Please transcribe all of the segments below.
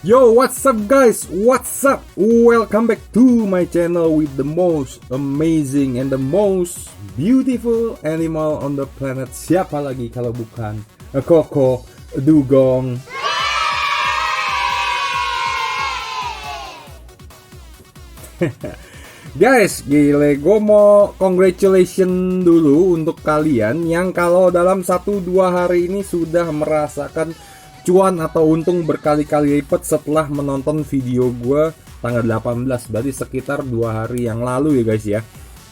Yo, what's up guys? What's up? Welcome back to my channel with the most amazing and the most beautiful animal on the planet. Siapa lagi kalau bukan Koko Dugong. Guys, gile, gue mau congratulation dulu untuk kalian yang kalau dalam 1-2 hari ini sudah merasakan cuan atau untung berkali-kali lipat setelah menonton video gue tanggal 18, berarti sekitar 2 hari yang lalu ya guys ya.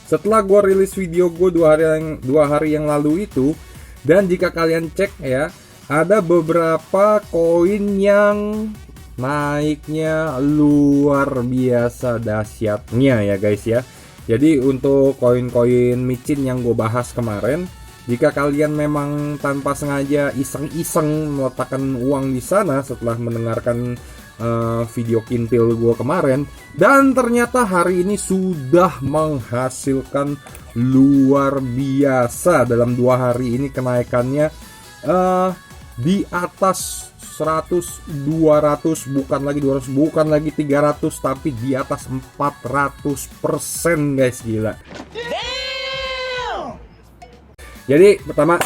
Setelah gue rilis video gue 2 hari yang lalu itu, dan jika kalian cek ya, ada beberapa koin yang naiknya luar biasa dahsyatnya ya guys ya. Jadi untuk koin-koin micin yang gue bahas kemarin, jika kalian memang tanpa sengaja iseng-iseng meletakkan uang di sana setelah mendengarkan video kintil gue kemarin, dan ternyata hari ini sudah menghasilkan luar biasa. Dalam 2 hari ini kenaikannya di atas 100, 200, bukan lagi 200, bukan lagi 300, tapi di atas 400% guys, gila. Jadi pertama,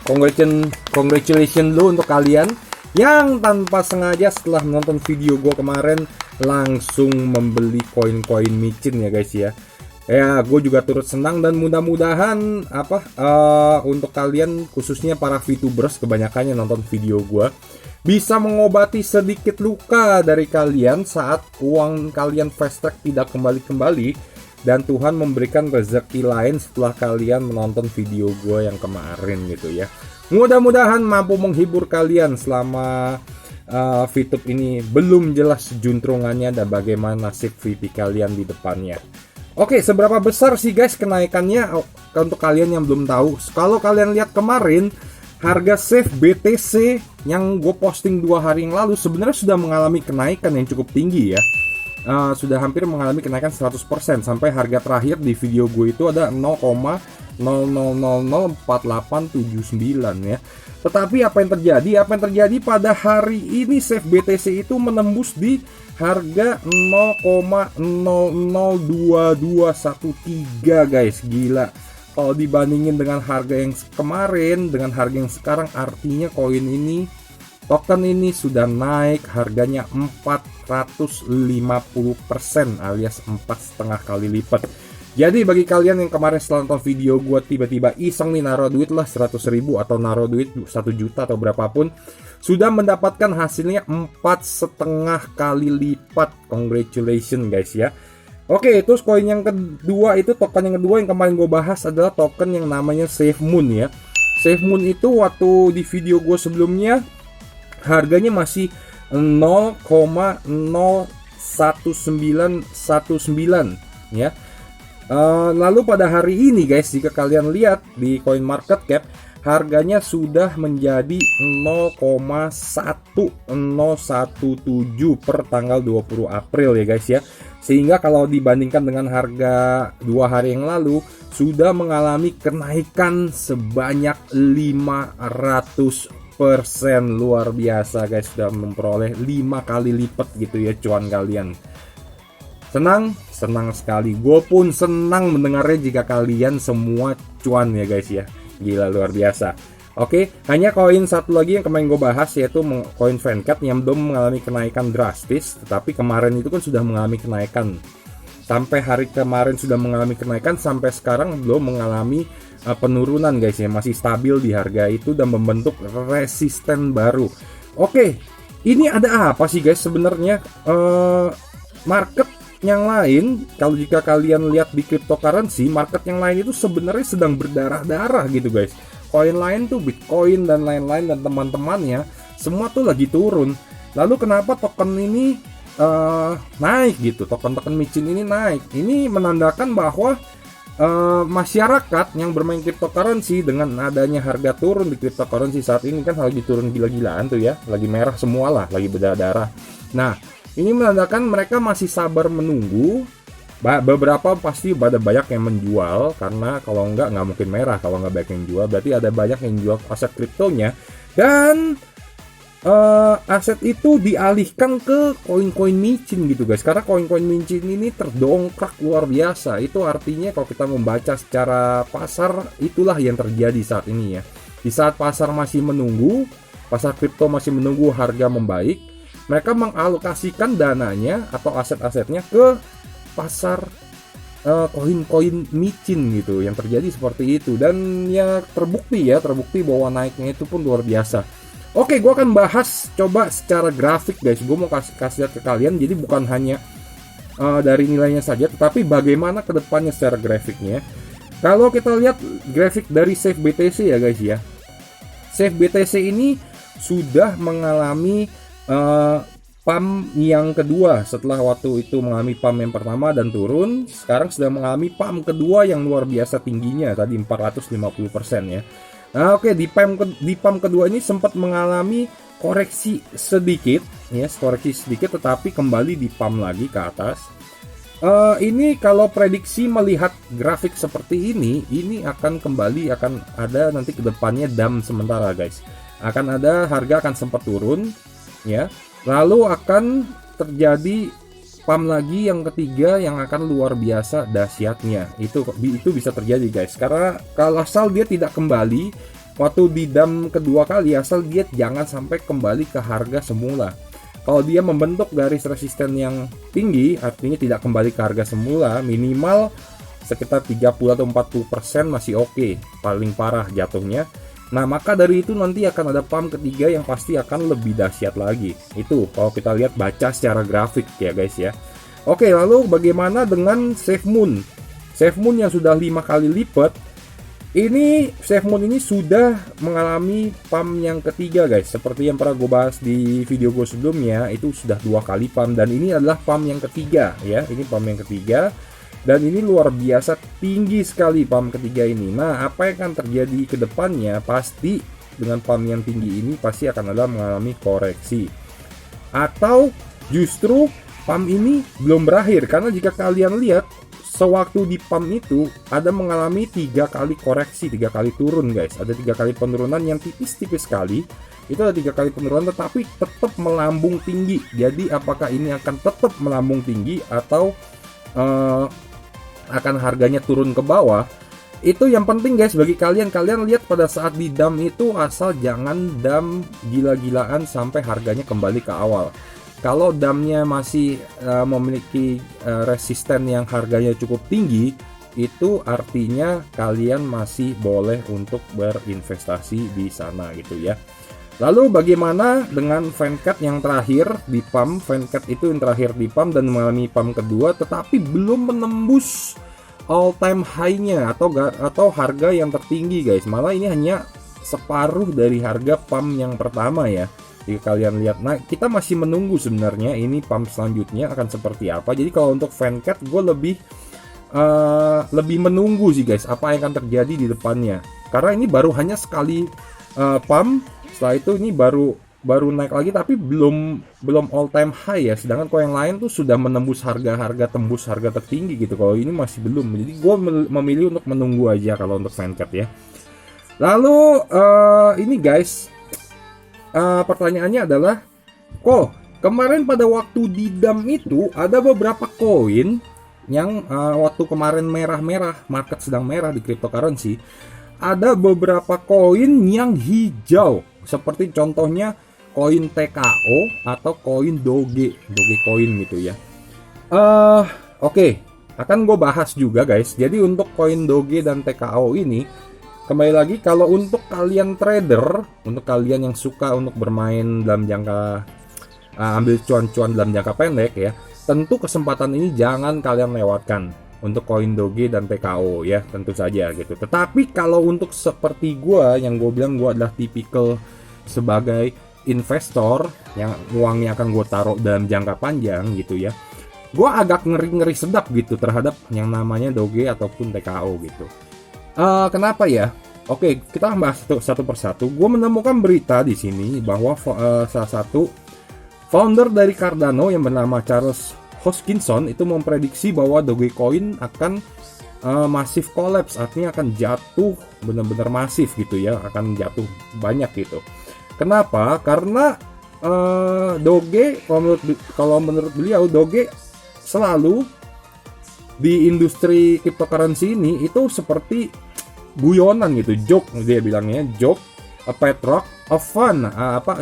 congratulations dulu untuk kalian yang tanpa sengaja setelah menonton video gue kemarin langsung membeli koin-koin micin ya guys ya. Ya, gue juga turut senang dan mudah-mudahan untuk kalian khususnya para VTubers kebanyakannya nonton video gue bisa mengobati sedikit luka dari kalian saat uang kalian fast track tidak kembali-kembali, dan Tuhan memberikan rezeki lain setelah kalian menonton video gue yang kemarin gitu ya. Mudah-mudahan mampu menghibur kalian selama VTube ini belum jelas juntrungannya dan bagaimana nasib VP kalian di depannya. Oke, seberapa besar sih guys kenaikannya untuk kalian yang belum tahu? Kalau kalian lihat kemarin, harga save BTC yang gue posting 2 hari yang lalu sebenarnya sudah mengalami kenaikan yang cukup tinggi ya. Sudah hampir mengalami kenaikan 100%, sampai harga terakhir di video gue itu ada 0,00004879 ya. Tetapi apa yang terjadi? Apa yang terjadi pada hari ini save BTC itu menembus di harga 0,002213 guys, gila. Kalau dibandingin dengan harga yang kemarin dengan harga yang sekarang, artinya koin ini, token ini sudah naik harganya 450% alias 4,5 kali lipat. Jadi bagi kalian yang kemarin setelah nonton video gue tiba-tiba iseng nih naruh duit lah 100.000 atau naruh duit 1 juta atau berapapun, sudah mendapatkan hasilnya 4,5 kali lipat. Congratulations guys ya. Oke, terus koin yang kedua itu, token yang kedua yang kemarin gue bahas adalah token yang namanya SafeMoon ya. SafeMoon itu waktu di video gue sebelumnya harganya masih 0,01919 ya. Lalu pada hari ini guys, jika kalian lihat di coin market cap, harganya sudah menjadi 0,1017 per tanggal 20 April ya guys ya. Sehingga kalau dibandingkan dengan harga 2 hari yang lalu, sudah mengalami kenaikan sebanyak 500%. Luar biasa guys, sudah memperoleh 5 kali lipat gitu ya cuan kalian. Senang sekali. Gue pun senang mendengarnya jika kalian semua cuan ya guys ya. Gila, luar biasa. Oke, hanya koin satu lagi yang kemarin gue bahas, yaitu koin Vancat yang belum mengalami kenaikan drastis, tetapi kemarin itu kan sudah mengalami kenaikan. Sampai hari kemarin sudah mengalami kenaikan, sampai sekarang belum mengalami penurunan guys ya, masih stabil di harga itu dan membentuk resisten baru. Oke, ini ada apa sih guys sebenarnya? Market yang lain, kalau jika kalian lihat di cryptocurrency, market yang lain itu sebenarnya sedang berdarah-darah gitu guys. Koin lain tuh Bitcoin dan lain-lain dan teman-temannya semua tuh lagi turun. Lalu kenapa token ini naik gitu? Token-token micin ini naik. Ini menandakan bahwa masyarakat yang bermain cryptocurrency, dengan adanya harga turun di cryptocurrency saat ini kan lagi turun gila-gilaan tuh ya, lagi merah semua lah, lagi berdarah-darah. Nah, ini menandakan mereka masih sabar menunggu. Beberapa pasti ada banyak yang menjual, karena kalau nggak mungkin merah. Kalau nggak banyak yang jual, berarti ada banyak yang jual aset kriptonya. Dan aset itu dialihkan ke koin-koin micin gitu guys, karena koin-koin micin ini terdongkrak luar biasa. Itu artinya kalau kita membaca secara pasar, itulah yang terjadi saat ini ya. Di saat pasar masih menunggu, pasar kripto masih menunggu harga membaik, mereka mengalokasikan dananya atau aset-asetnya ke pasar koin-koin micin gitu. Yang terjadi seperti itu, dan ya terbukti bahwa naiknya itu pun luar biasa. Oke, gue akan bahas coba secara grafik guys. Gue mau kasih lihat ke kalian, jadi bukan hanya dari nilainya saja, tetapi bagaimana kedepannya secara grafiknya. Kalau kita lihat grafik dari Safe BTC ya guys ya, Safe BTC ini sudah mengalami pump yang kedua. Setelah waktu itu mengalami pump yang pertama dan turun, sekarang sudah mengalami pump kedua yang luar biasa tingginya, tadi 450% ya. Nah oke, di pump kedua ini sempat mengalami koreksi sedikit ya, tetapi kembali di pump lagi ke atas. Ini kalau prediksi melihat grafik seperti ini akan kembali, akan ada nanti ke depannya dump sementara guys. Akan ada harga akan sempat turun ya. Lalu akan terjadi pump lagi yang ketiga yang akan luar biasa dahsyatnya. Itu bisa terjadi guys. Karena kalau asal dia tidak kembali waktu di dump kedua kali, asal dia jangan sampai kembali ke harga semula. Kalau dia membentuk garis resisten yang tinggi, artinya tidak kembali ke harga semula, minimal sekitar 30 atau 40% masih oke. Paling parah jatuhnya. Nah, maka dari itu nanti akan ada pump ketiga yang pasti akan lebih dahsyat lagi. Itu kalau kita lihat baca secara grafik ya guys ya. Oke, lalu bagaimana dengan SafeMoon? SafeMoon yang sudah 5 kali lipat. Ini SafeMoon ini sudah mengalami pump yang ketiga guys. Seperti yang pernah gue bahas di video gue sebelumnya, itu sudah 2 kali pump, dan ini adalah pump yang ketiga ya. Ini pump yang ketiga, dan ini luar biasa tinggi sekali pump ketiga ini. Nah, apa yang akan terjadi ke depannya? Pasti dengan pump yang tinggi ini pasti akan ada mengalami koreksi, atau justru pump ini belum berakhir. Karena jika kalian lihat, sewaktu di pump itu ada mengalami 3 kali koreksi, 3 kali turun guys. Ada 3 kali penurunan yang tipis-tipis sekali. Itu ada 3 kali penurunan tetapi tetap melambung tinggi. Jadi apakah ini akan tetap melambung tinggi atau akan harganya turun ke bawah? Itu yang penting guys bagi kalian. Kalian lihat pada saat di dump itu, asal jangan dump gila-gilaan sampai harganya kembali ke awal. Kalau dumpnya masih memiliki resisten yang harganya cukup tinggi, itu artinya kalian masih boleh untuk berinvestasi di sana gitu ya. Lalu bagaimana dengan Vancat yang terakhir di pump? Vancat itu yang terakhir di pump dan mengalami pump kedua, tetapi belum menembus all time high-nya atau harga yang tertinggi guys. Malah ini hanya separuh dari harga pump yang pertama ya. Jika kalian lihat, nah kita masih menunggu sebenarnya ini pump selanjutnya akan seperti apa. Jadi kalau untuk Vancat gue lebih menunggu sih guys, apa yang akan terjadi di depannya. Karena ini baru hanya sekali pump, setelah itu ini baru naik lagi, tapi belum all time high ya. Sedangkan kalau yang lain tuh sudah menembus tembus harga tertinggi gitu. Kalau ini masih belum. Jadi gue memilih untuk menunggu aja kalau untuk Vancat ya. Lalu ini guys, pertanyaannya adalah, kok kemarin pada waktu di dump itu ada beberapa koin yang waktu kemarin merah-merah, market sedang merah di cryptocurrency, ada beberapa koin yang hijau, seperti contohnya koin TKO atau koin Dogecoin gitu ya. Oke, akan gue bahas juga guys. Jadi untuk koin Doge dan TKO ini, kembali lagi, kalau untuk kalian trader, untuk kalian yang suka untuk bermain dalam jangka ambil cuan-cuan dalam jangka pendek ya, tentu kesempatan ini jangan kalian lewatkan untuk koin Doge dan TKO ya, tentu saja gitu. Tetapi kalau untuk seperti gua, yang gue bilang gua adalah tipikal sebagai investor yang uangnya akan gue taruh dalam jangka panjang gitu ya, gua agak ngeri-ngeri sedap gitu terhadap yang namanya Doge ataupun TKO gitu. Kenapa ya? Oke, kita bahas satu persatu. Gue menemukan berita di sini bahwa salah satu founder dari Cardano yang bernama Charles Hoskinson itu memprediksi bahwa Dogecoin akan masif collapse, artinya akan jatuh benar-benar masif gitu ya, akan jatuh banyak gitu. Kenapa? Karena Doge kalau menurut beliau Doge selalu di industri cryptocurrency ini itu seperti guyonan gitu, joke dia bilangnya, joke, a pet rock, a fun,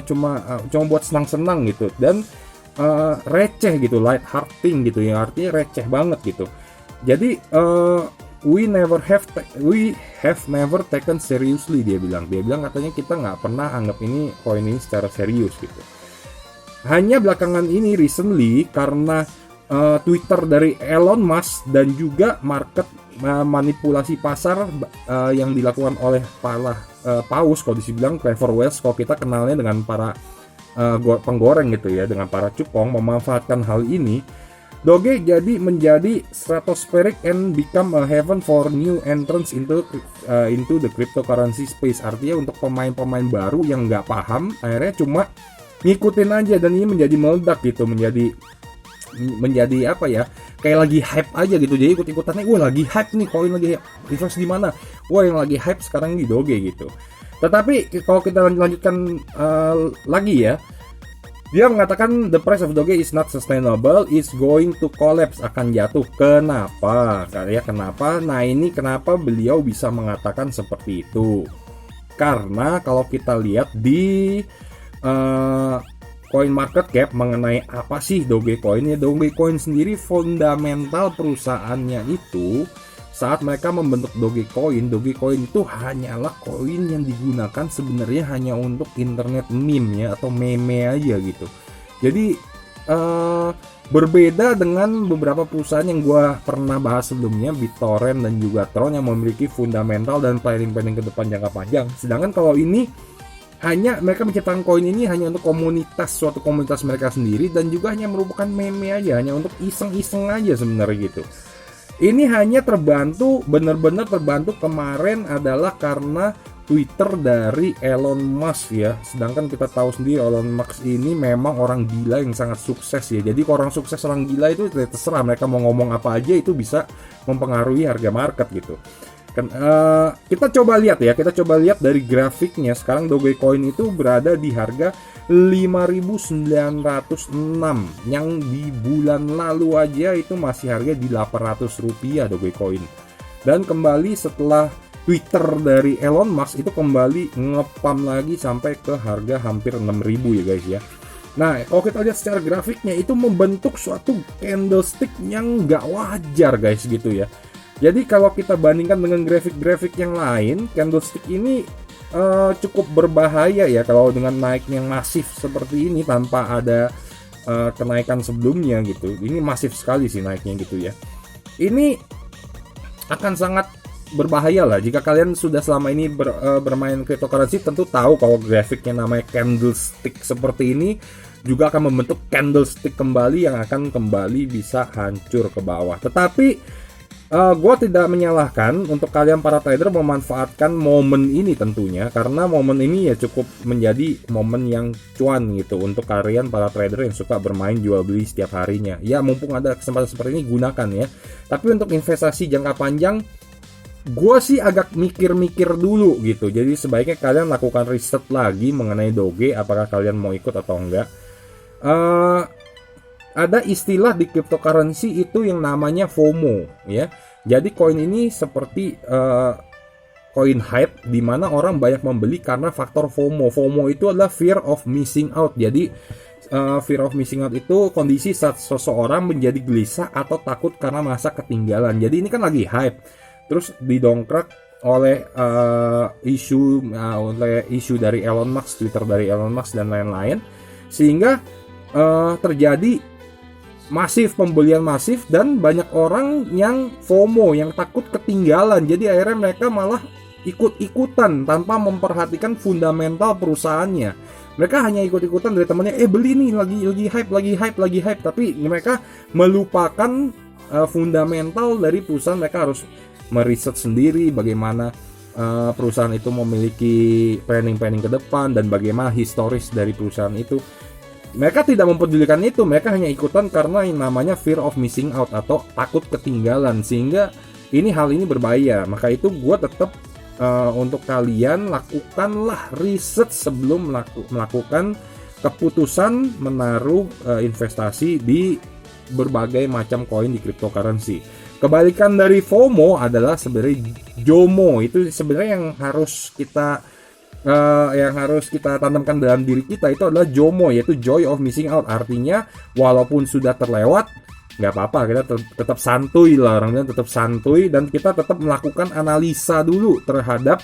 cuma buat senang-senang gitu, dan receh gitu, light hearting gitu ya, artinya receh banget gitu. Jadi we have never taken seriously, dia bilang katanya kita nggak pernah anggap ini koin ini secara serius gitu. Hanya belakangan ini recently karena Twitter dari Elon Musk dan juga market manipulasi pasar yang dilakukan oleh para paus, kalau dibilang clever whales, kalau kita kenalnya dengan para penggoreng gitu ya, dengan para cupong, memanfaatkan hal ini. Doge jadi menjadi stratospheric and become a heaven for new entrants into the cryptocurrency space. Artinya untuk pemain-pemain baru yang nggak paham, akhirnya cuma ngikutin aja, dan ini menjadi meledak gitu, menjadi apa ya, kayak lagi hype aja gitu. Jadi ikut-ikutannya, wah lagi hype nih koin, lagi invest di mana, wah yang lagi hype sekarang di Doge gitu. Tetapi kalau kita lanjutkan lagi ya, dia mengatakan the price of Doge is not sustainable, is going to collapse, akan jatuh. Kenapa? Kenapa? Nah ini kenapa beliau bisa mengatakan seperti itu. Karena kalau kita lihat di Coin Market Cap mengenai apa sih Dogecoin ya, Dogecoin sendiri fundamental perusahaannya itu saat mereka membentuk Dogecoin itu hanyalah koin yang digunakan sebenarnya hanya untuk internet meme ya, atau meme aja gitu. Jadi berbeda dengan beberapa perusahaan yang gue pernah bahas sebelumnya, BitTorrent dan juga Tron, yang memiliki fundamental dan planning ke depan jangka panjang. Sedangkan kalau ini hanya mereka menciptakan koin ini hanya untuk suatu komunitas mereka sendiri, dan juga hanya merupakan meme aja, hanya untuk iseng-iseng aja sebenarnya gitu. Ini hanya benar-benar terbantu kemarin adalah karena Twitter dari Elon Musk ya. Sedangkan kita tahu sendiri Elon Musk ini memang orang gila yang sangat sukses ya. Jadi orang sukses, orang gila itu terserah mereka mau ngomong apa aja, itu bisa mempengaruhi harga market gitu. Kita coba lihat dari grafiknya. Sekarang Dogecoin itu berada di harga 5.906, yang di bulan lalu aja itu masih harga di 800 rupiah Dogecoin. Dan kembali setelah Twitter dari Elon Musk itu kembali ngepam lagi sampai ke harga hampir 6.000 ya guys ya. Nah kalau kita lihat secara grafiknya itu membentuk suatu candlestick yang nggak wajar guys gitu ya. Jadi kalau kita bandingkan dengan grafik-grafik yang lain, candlestick ini cukup berbahaya ya kalau dengan naiknya yang masif seperti ini tanpa ada kenaikan sebelumnya gitu. Ini masif sekali sih naiknya gitu ya. Ini akan sangat berbahaya lah jika kalian sudah selama ini bermain cryptocurrency, tentu tahu kalau grafiknya namanya candlestick seperti ini juga akan membentuk candlestick kembali yang akan kembali bisa hancur ke bawah. Tetapi gue tidak menyalahkan untuk kalian para trader memanfaatkan momen ini tentunya, karena momen ini ya cukup menjadi momen yang cuan gitu untuk kalian para trader yang suka bermain jual beli setiap harinya. Ya mumpung ada kesempatan seperti ini gunakan ya. Tapi untuk investasi jangka panjang, gue sih agak mikir-mikir dulu gitu. Jadi sebaiknya kalian lakukan riset lagi mengenai Doge, apakah kalian mau ikut atau enggak. Ada istilah di cryptocurrency itu yang namanya FOMO ya. Jadi koin ini seperti koin hype di mana orang banyak membeli karena faktor FOMO. FOMO itu adalah fear of missing out. Jadi fear of missing out itu kondisi saat seseorang menjadi gelisah atau takut karena merasa ketinggalan. Jadi ini kan lagi hype, terus didongkrak oleh isu dari Elon Musk, Twitter dari Elon Musk dan lain-lain, sehingga terjadi pembelian masif dan banyak orang yang FOMO, yang takut ketinggalan. Jadi akhirnya mereka malah ikut-ikutan tanpa memperhatikan fundamental perusahaannya. Mereka hanya ikut-ikutan dari temannya, beli nih, lagi hype, tapi mereka melupakan fundamental dari perusahaan. Mereka harus meriset sendiri bagaimana perusahaan itu memiliki planning ke depan dan bagaimana historis dari perusahaan itu. Mereka tidak mempedulikan itu, mereka hanya ikutan karena yang namanya fear of missing out atau takut ketinggalan, sehingga hal ini berbahaya. Maka itu gue tetap untuk kalian lakukanlah riset sebelum melakukan keputusan menaruh investasi di berbagai macam koin di cryptocurrency. Kebalikan dari FOMO adalah sebenarnya JOMO. Itu sebenarnya yang harus kita tanamkan dalam diri kita itu adalah JOMO, yaitu joy of missing out. Artinya walaupun sudah terlewat, nggak apa-apa, kita tetap santuy lah, orang bilang tetap santuy, dan kita tetap melakukan analisa dulu terhadap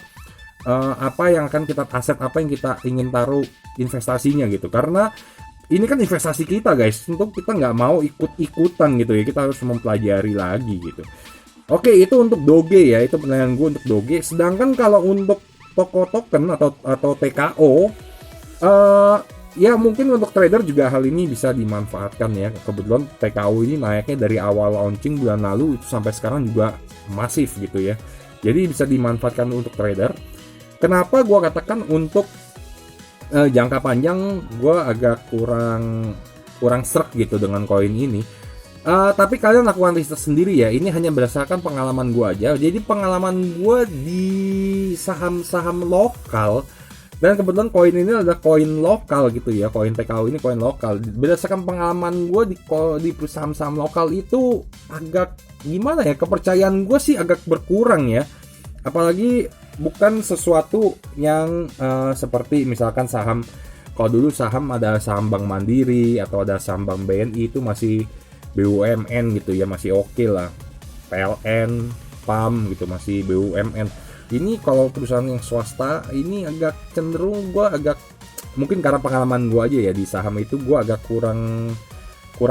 apa yang akan kita, aset apa yang kita ingin taruh investasinya gitu. Karena ini kan investasi kita guys, untuk kita nggak mau ikut-ikutan gitu ya, kita harus mempelajari lagi gitu. Oke, itu untuk Doge ya, itu penilaian gue untuk Doge. Sedangkan kalau untuk toko token atau TKO, ya mungkin untuk trader juga hal ini bisa dimanfaatkan ya. Kebetulan TKO ini naiknya dari awal launching bulan lalu itu sampai sekarang juga masif gitu ya. Jadi bisa dimanfaatkan untuk trader. Kenapa gue katakan untuk jangka panjang gue agak kurang srek gitu dengan koin ini. Tapi kalian lakukan riset sendiri ya. Ini hanya berdasarkan pengalaman gue aja. Jadi pengalaman gue di saham-saham lokal, dan kebetulan koin ini adalah koin lokal gitu ya. Koin TKO ini koin lokal. Berdasarkan pengalaman gue di saham-saham lokal itu agak gimana ya? Kepercayaan gue sih agak berkurang ya. Apalagi bukan sesuatu yang seperti misalkan saham, kalau dulu saham ada saham Bank Mandiri atau ada saham Bank BNI itu masih BUMN gitu ya, masih oke lah. PLN, PAM gitu masih BUMN. Ini kalau perusahaan yang swasta ini agak cenderung mungkin karena pengalaman gue aja ya di saham itu, gue agak kurang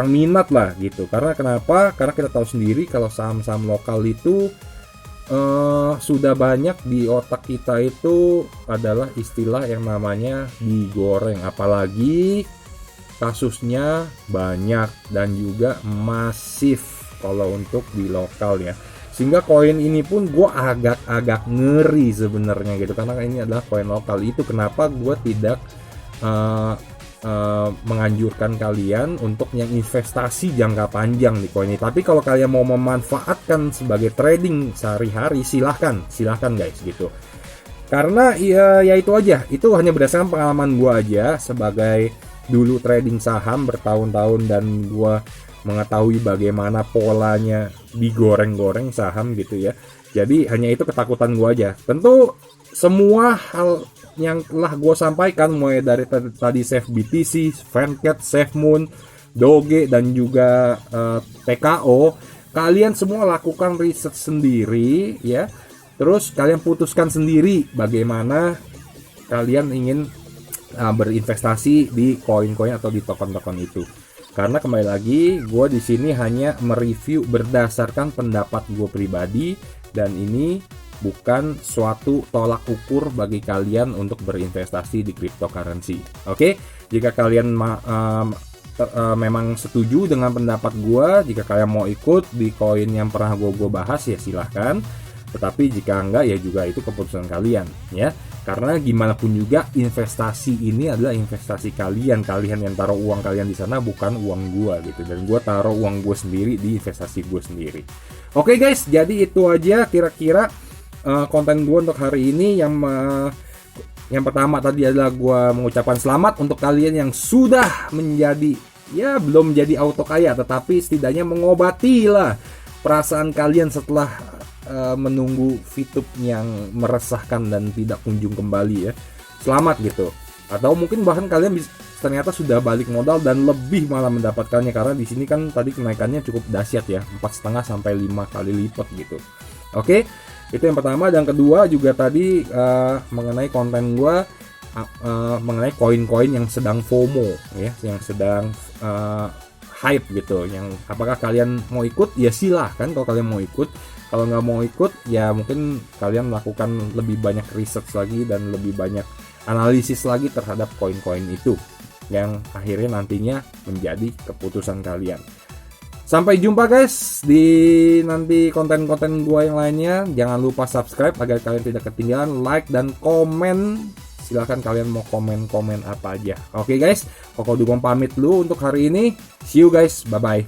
minat lah gitu. Karena kenapa? Karena kita tahu sendiri kalau saham-saham lokal itu sudah banyak di otak kita itu adalah istilah yang namanya digoreng, apalagi kasusnya banyak dan juga masif kalau untuk di lokal ya. Sehingga koin ini pun gue agak ngeri sebenarnya gitu, karena ini adalah koin lokal. Itu kenapa gue tidak menganjurkan kalian untuk yang investasi jangka panjang di koin ini. Tapi kalau kalian mau memanfaatkan sebagai trading sehari-hari, silahkan guys gitu. Karena ya itu aja, itu hanya berdasarkan pengalaman gue aja sebagai dulu trading saham bertahun-tahun, dan gue mengetahui bagaimana polanya digoreng-goreng saham gitu ya. Jadi hanya itu ketakutan gue aja. Tentu semua hal yang telah gue sampaikan, mulai dari tadi Safe BTC, Vancat, SafeMoon, Doge, dan juga TKO, kalian semua lakukan riset sendiri ya. Terus kalian putuskan sendiri bagaimana kalian ingin berinvestasi di koin-koin atau di token-token itu. Karena kembali lagi, gue di sini hanya mereview berdasarkan pendapat gue pribadi, dan ini bukan suatu tolak ukur bagi kalian untuk berinvestasi di cryptocurrency. Oke, jika kalian memang setuju dengan pendapat gue, jika kalian mau ikut di koin yang pernah gue bahas ya silahkan. Tetapi jika enggak ya juga itu keputusan kalian ya. Karena gimana pun juga investasi ini adalah investasi kalian yang taruh uang kalian di sana, bukan uang gue gitu. Dan gue taruh uang gue sendiri di investasi gue sendiri. Oke guys, jadi itu aja kira-kira konten gue untuk hari ini. Yang pertama tadi adalah gue mengucapkan selamat untuk kalian yang sudah menjadi, ya belum menjadi auto kaya, tetapi setidaknya mengobati lah perasaan kalian setelah menunggu VTube yang meresahkan dan tidak kunjung kembali ya. Selamat gitu. Atau mungkin bahkan kalian ternyata sudah balik modal dan lebih malah mendapatkannya, karena di sini kan tadi kenaikannya cukup dahsyat ya, 4,5 sampai 5 kali lipat gitu. Oke, itu yang pertama. Dan kedua juga tadi mengenai konten gua mengenai koin-koin yang sedang FOMO ya, yang sedang hype gitu. Yang apakah kalian mau ikut? Ya silahkan kalau kalian mau ikut. Kalau nggak mau ikut ya mungkin kalian melakukan lebih banyak research lagi dan lebih banyak analisis lagi terhadap koin-koin itu, yang akhirnya nantinya menjadi keputusan kalian. Sampai jumpa guys di nanti konten-konten gua yang lainnya. Jangan lupa subscribe agar kalian tidak ketinggalan, like dan komen. Silahkan kalian mau komen apa aja. Oke guys, Koko Dugong pamit dulu untuk hari ini. See you guys, bye bye.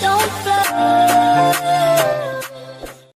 Don't